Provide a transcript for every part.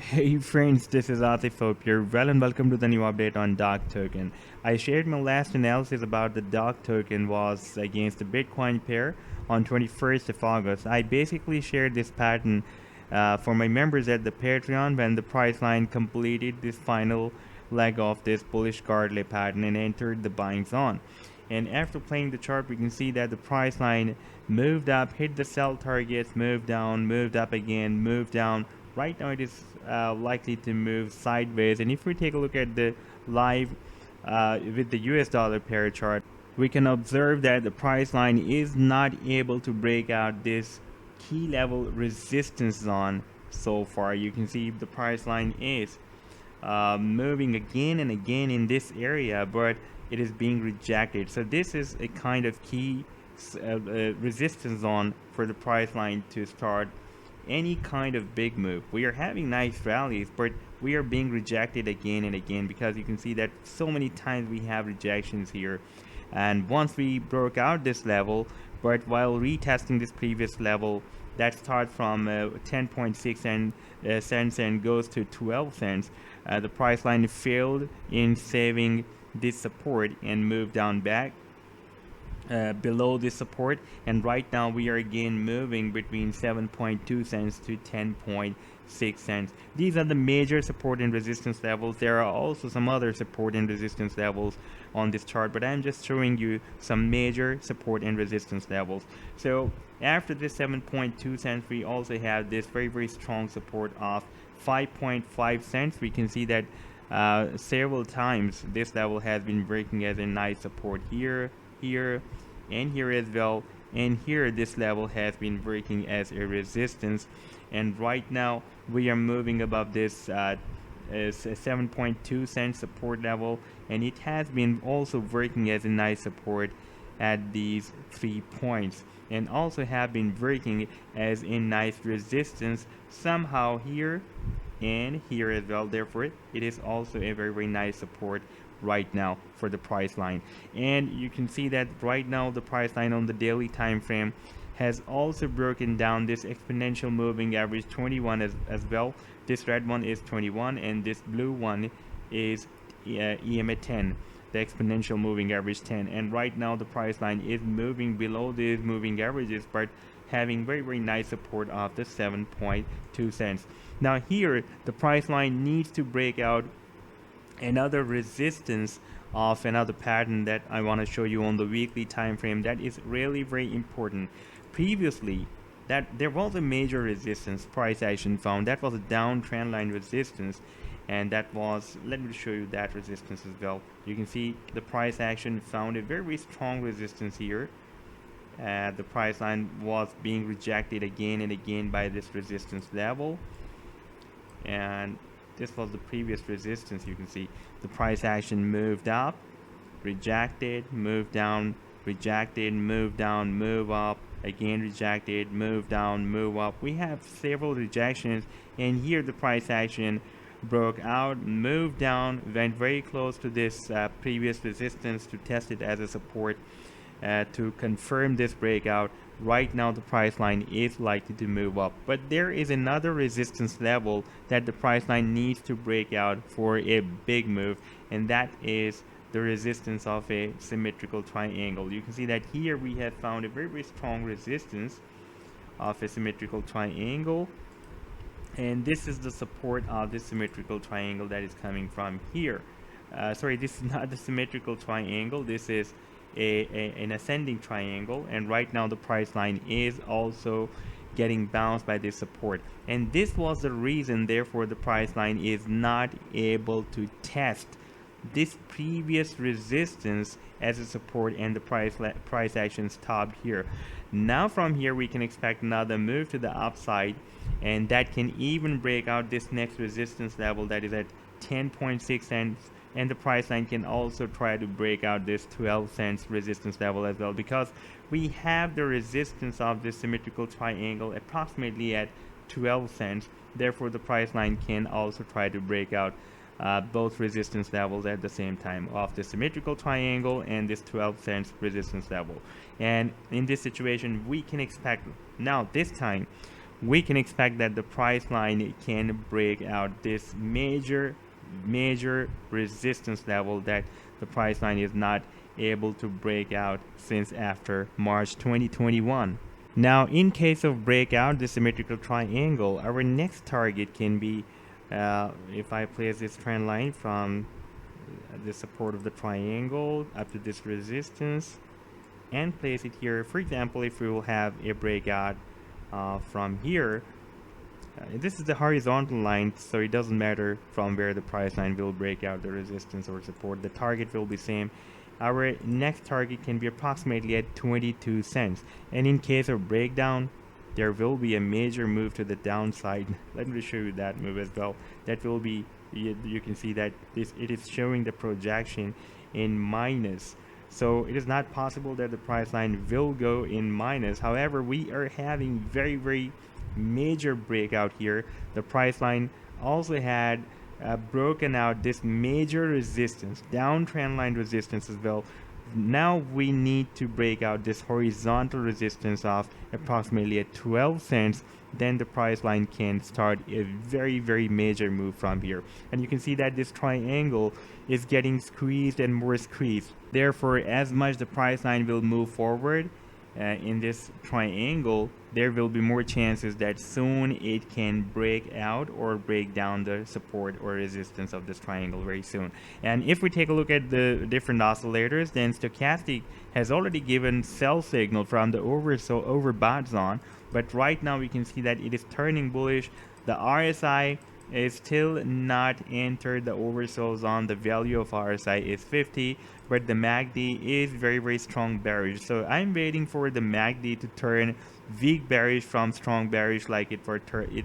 Hey friends, this is Atif. Hope you're well and welcome to the new update on Dark Token. I shared my last analysis about the Dark Token was against the Bitcoin pair on 21st of August. I basically shared this pattern for my members at the Patreon when the price line completed this final leg of this bullish Gartley pattern and entered the buying zone. And after playing the chart, we can see that the price line moved up, hit the sell targets, moved down, moved up again, moved down. Right now, it is likely to move sideways. And if we take a look at the live with the US dollar pair chart, we can observe that the price line is not able to break out this key level resistance zone so far. You can see the price line is moving again and again in this area, but it is being rejected. So this is a kind of key resistance zone for the price line to start any kind of big move. We are having nice rallies, but we are being rejected again and again because you can see that so many times we have rejections here. And once we broke out this level, but while retesting this previous level that starts from 10.6 cents and goes to 12 cents, the price line failed in saving this support and moved down back below this support, and right now we are again moving between 7.2 cents to 10.6 cents. These are the major support and resistance levels. There are also some other support and resistance levels on this chart, but I'm just showing you some major support and resistance levels. So after this 7.2 cents, we also have this very strong support of 5.5 cents. We can see that several times this level has been breaking as a nice support here, and here as well, and here this level has been breaking as a resistance, and right now we are moving above this 7.2 cent support level, and it has been also breaking as a nice support at these 3 points, and also have been breaking as a nice resistance somehow here and here as well. Therefore it is also a very nice support right now for the price line. And you can see that right now the price line on the daily time frame has also broken down this exponential moving average 21 as well. This red one is 21 and this blue one is EMA 10, the exponential moving average 10. And right now the price line is moving below these moving averages, but having very nice support of the 7.2 cents. Now here the price line needs to break out another resistance of another pattern that I want to show you on the weekly time frame. That is really very important. Previously, that there was a major resistance price action found. That was a downtrend line resistance, and that was, let me show you that resistance as well. You can see the price action found a very strong resistance here. The price line was being rejected again and again by this resistance level, and this was the previous resistance. You can see the price action moved up, rejected, moved down, rejected, moved down, move up, again rejected, move down, move up. We have several rejections, and here the price action broke out, moved down, went very close to this previous resistance to test it as a support to confirm this breakout. Right now the price line is likely to move up, but there is another resistance level that the price line needs to break out for a big move, and that is the resistance of a symmetrical triangle. You can see that here we have found a very strong resistance of a symmetrical triangle, and this is the support of this symmetrical triangle that is coming from here. Sorry, this is not the symmetrical triangle, this is an ascending triangle, and right now the price line is also getting bounced by this support, and this was the reason therefore the price line is not able to test this previous resistance as a support, and the price action stopped here. Now from here we can expect another move to the upside, and that can even break out this next resistance level that is at 10.6 cents, and the price line can also try to break out this 12 cents resistance level as well, because we have the resistance of this symmetrical triangle approximately at 12 cents. Therefore the price line can also try to break out both resistance levels at the same time of the symmetrical triangle and this 12 cents resistance level. And in this situation we can expect now this time we can expect that the price line can break out this major resistance level that the price line is not able to break out since after March 2021. Now, in case of breakout the symmetrical triangle, our next target can be, if I place this trend line from the support of the triangle up to this resistance and place it here. For example, if we will have a breakout from here, this is the horizontal line, so it doesn't matter from where the price line will break out the resistance or support. The target will be same. Our next target can be approximately at 22 cents. And in case of breakdown, there will be a major move to the downside. Let me show you that move as well. That will be, you can see that it is showing the projection in minus. So it is not possible that the price line will go in minus. However, we are having very major breakout here. The price line also had broken out this major resistance, downtrend line resistance as well. Now we need to break out this horizontal resistance of approximately at 12 cents. Then the price line can start a very major move from here. And you can see that this triangle is getting squeezed and more squeezed. Therefore, as much the price line will move forward in this triangle, there will be more chances that soon it can break out or break down the support or resistance of this triangle very soon. And if we take a look at the different oscillators, then stochastic has already given sell signal from the overbought zone, but right now we can see that it is turning bullish. The RSI is still not entered the oversold zone. The value of RSI is 50, but the MACD is very strong bearish. So I'm waiting for the MACD to turn weak bearish from strong bearish like it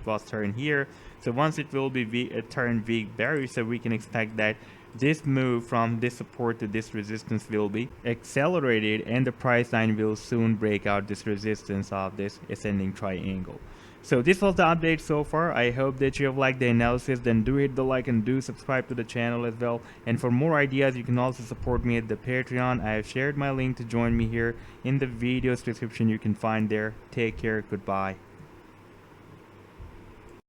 was turned here. So once it will be turn weak bearish, so we can expect that this move from this support to this resistance will be accelerated and the price line will soon break out this resistance of this ascending triangle. So this was the update so far. I hope that you have liked the analysis. Then do hit the like and do subscribe to the channel as well. And for more ideas, you can also support me at the Patreon. I have shared my link to join me here in the video's description. You can find there. Take care. Goodbye.